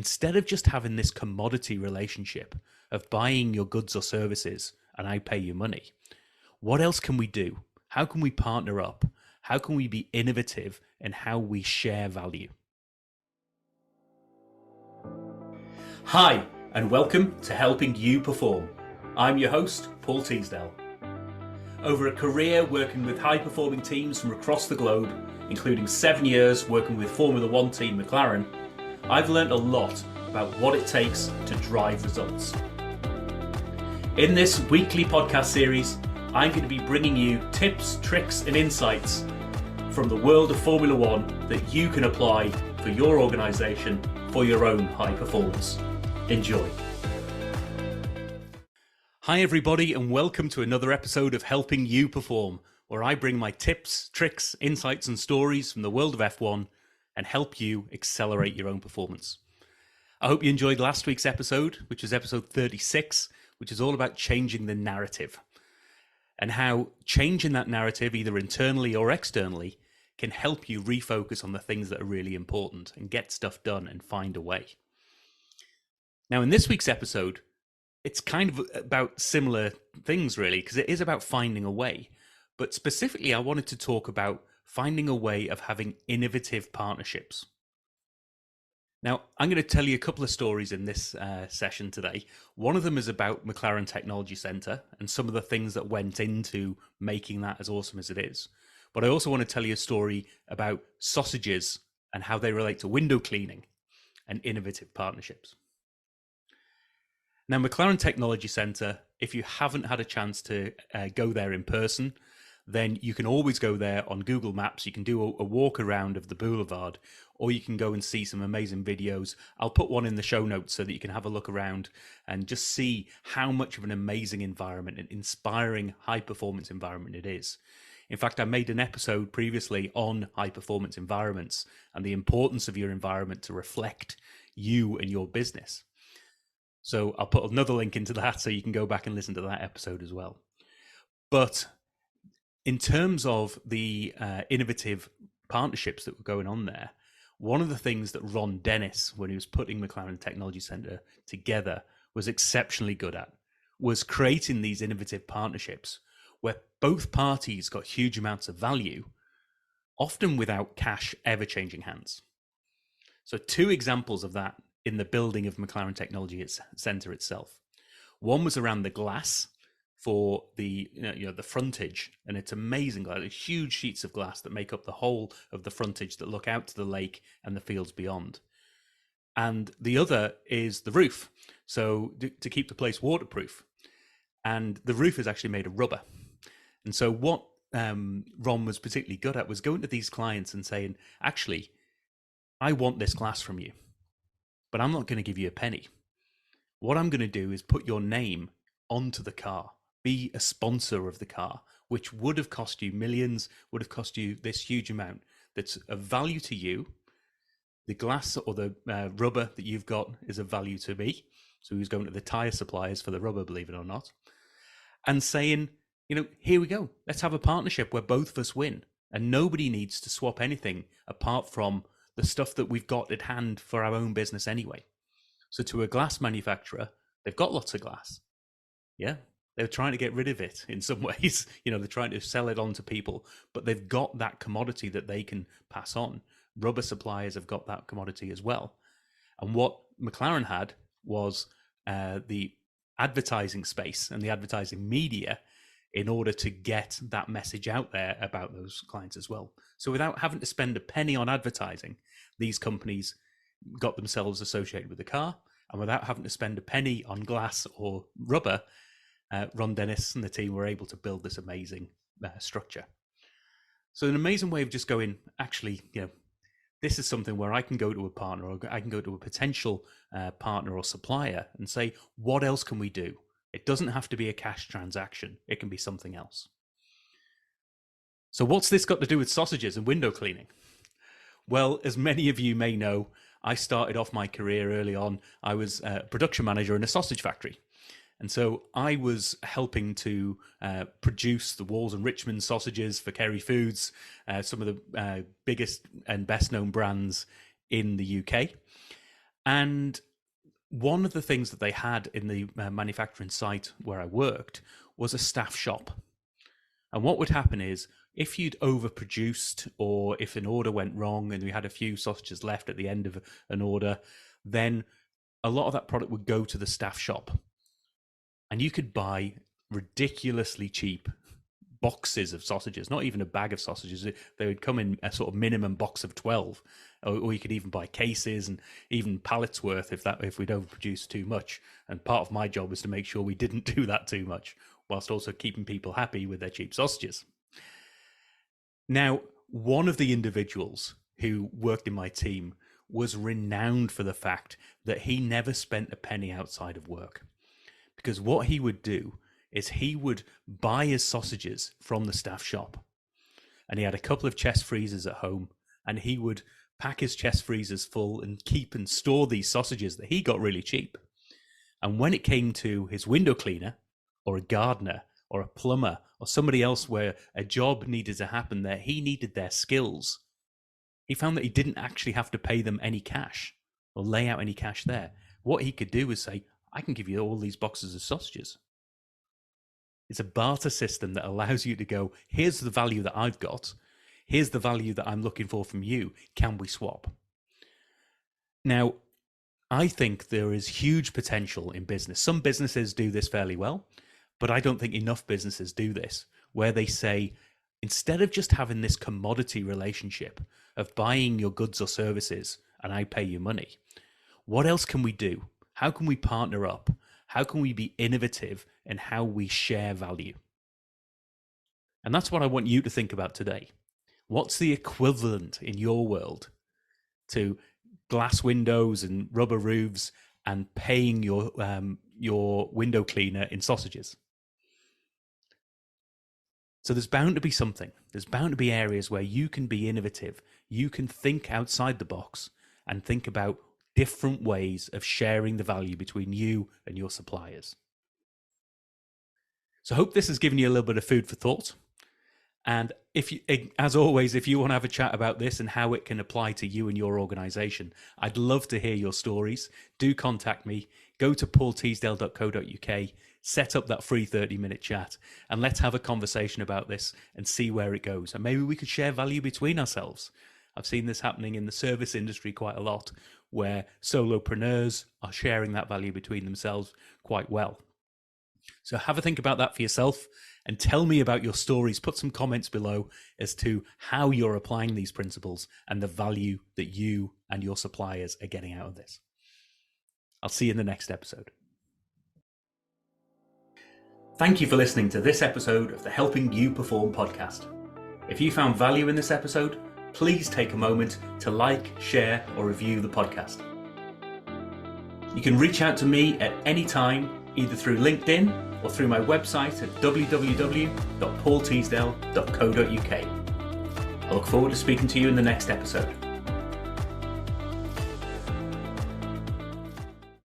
instead of just having this commodity relationship of buying your goods or services and I pay you money, what else can we do? How can we partner up? How can we be innovative in how we share value? Hi, and welcome to Helping You Perform. I'm your host, Paul Teasdale. Over a career working with high-performing teams from across the globe, including 7 years working with Formula One team McLaren, I've learned a lot about what it takes to drive results. In this weekly podcast series, I'm going to be bringing you tips, tricks, and insights from the world of Formula One that you can apply for your organisation for your own high performance. Enjoy. Hi everybody, and welcome to another episode of Helping You Perform, where I bring my tips, tricks, insights and stories from the world of F1 and help you accelerate your own performance. I hope you enjoyed last week's episode, which was episode 36, which is all about changing the narrative and how changing that narrative, either internally or externally, can help you refocus on the things that are really important and get stuff done and find a way. Now, in this week's episode, it's kind of about similar things, really, because it is about finding a way. But specifically, I wanted to talk about finding a way of having innovative partnerships. Now, I'm going to tell you a couple of stories in this session today. One of them is about McLaren Technology Centre and some of the things that went into making that as awesome as it is. But I also want to tell you a story about sausages and how they relate to window cleaning and innovative partnerships. Now, McLaren Technology Centre, if you haven't had a chance to go there in person, then you can always go there on Google Maps. You can do a walk around of the boulevard, or you can go and see some amazing videos. I'll put one in the show notes so that you can have a look around and just see how much of an amazing environment, an inspiring high-performance environment it is. In fact, I made an episode previously on high-performance environments and the importance of your environment to reflect you and your business. So I'll put another link into that so you can go back and listen to that episode as well. But in terms of the innovative partnerships that were going on there, one of the things that Ron Dennis, when he was putting McLaren Technology Centre together, was exceptionally good at, was creating these innovative partnerships where both parties got huge amounts of value, often without cash ever changing hands. So 2 examples of that in the building of McLaren Technology Centre itself. One was around the glass for the the frontage, and it's amazing glass, huge sheets of glass that make up the whole of the frontage that look out to the lake and the fields beyond. And the other is the roof, so to keep the place waterproof. And the roof is actually made of rubber. And so what Ron was particularly good at was going to these clients and saying, actually, I want this glass from you, but I'm not going to give you a penny. What I'm going to do is put your name onto the car, be a sponsor of the car, which would have cost you millions, would have cost you this huge amount that's of value to you. The glass or the rubber that you've got is of value to me. So he was going to the tire suppliers for the rubber, believe it or not, and saying, here we go. Let's have a partnership where both of us win. And nobody needs to swap anything apart from the stuff that we've got at hand for our own business anyway. So to a glass manufacturer, they've got lots of glass. Yeah, they're trying to get rid of it in some ways. They're trying to sell it on to people, but they've got that commodity that they can pass on. Rubber suppliers have got that commodity as well. And what McLaren had was the advertising space and the advertising media in order to get that message out there about those clients as well. So without having to spend a penny on advertising, these companies got themselves associated with the car, and without having to spend a penny on glass or rubber, Ron Dennis and the team were able to build this amazing structure. So an amazing way of just going, actually, this is something where I can go to a partner, or I can go to a potential partner or supplier and say, what else can we do? It doesn't have to be a cash transaction. It can be something else. So what's this got to do with sausages and window cleaning? Well, as many of you may know, I started off my career early on. I was a production manager in a sausage factory. And so I was helping to produce the Walls and Richmond sausages for Kerry Foods, some of the biggest and best known brands in the UK. And one of the things that they had in the manufacturing site where I worked was a staff shop. And what would happen is, if you'd overproduced, or if an order went wrong and we had a few sausages left at the end of an order, then a lot of that product would go to the staff shop. And you could buy ridiculously cheap boxes of sausages, not even a bag of sausages. They would come in a sort of minimum box of 12, or you could even buy cases and even pallets worth if we'd overproduced too much. And part of my job was to make sure we didn't do that too much, whilst also keeping people happy with their cheap sausages. Now, one of the individuals who worked in my team was renowned for the fact that he never spent a penny outside of work. Because what he would do is he would buy his sausages from the staff shop. And he had a couple of chest freezers at home, and he would pack his chest freezers full and keep and store these sausages that he got really cheap. And when it came to his window cleaner, or a gardener, or a plumber, or somebody else where a job needed to happen there, he needed their skills. He found that he didn't actually have to pay them any cash or lay out any cash there. What he could do was say, I can give you all these boxes of sausages. It's a barter system that allows you to go, here's the value that I've got. Here's the value that I'm looking for from you. Can we swap? Now, I think there is huge potential in business. Some businesses do this fairly well, but I don't think enough businesses do this, where they say, instead of just having this commodity relationship of buying your goods or services and I pay you money, what else can we do? How can we partner up? How can we be innovative in how we share value? And that's what I want you to think about today. What's the equivalent in your world to glass windows and rubber roofs and paying your window cleaner in sausages? So there's bound to be something. There's bound to be areas where you can be innovative. You can think outside the box and think about different ways of sharing the value between you and your suppliers. So I hope this has given you a little bit of food for thought. And if you, as always, if you want to have a chat about this and how it can apply to you and your organization, I'd love to hear your stories. Do contact me. Go to paulteasdale.co.uk, set up that free 30-minute chat, and let's have a conversation about this and see where it goes. And maybe we could share value between ourselves. I've seen this happening in the service industry quite a lot, where solopreneurs are sharing that value between themselves quite well. So have a think about that for yourself and tell me about your stories. Put some comments below as to how you're applying these principles and the value that you and your suppliers are getting out of this. I'll see you in the next episode. Thank you for listening to this episode of the Helping You Perform podcast. If you found value in this episode, please take a moment to like, share, or review the podcast. You can reach out to me at any time, either through LinkedIn or through my website at www.paulteasdale.co.uk. I look forward to speaking to you in the next episode.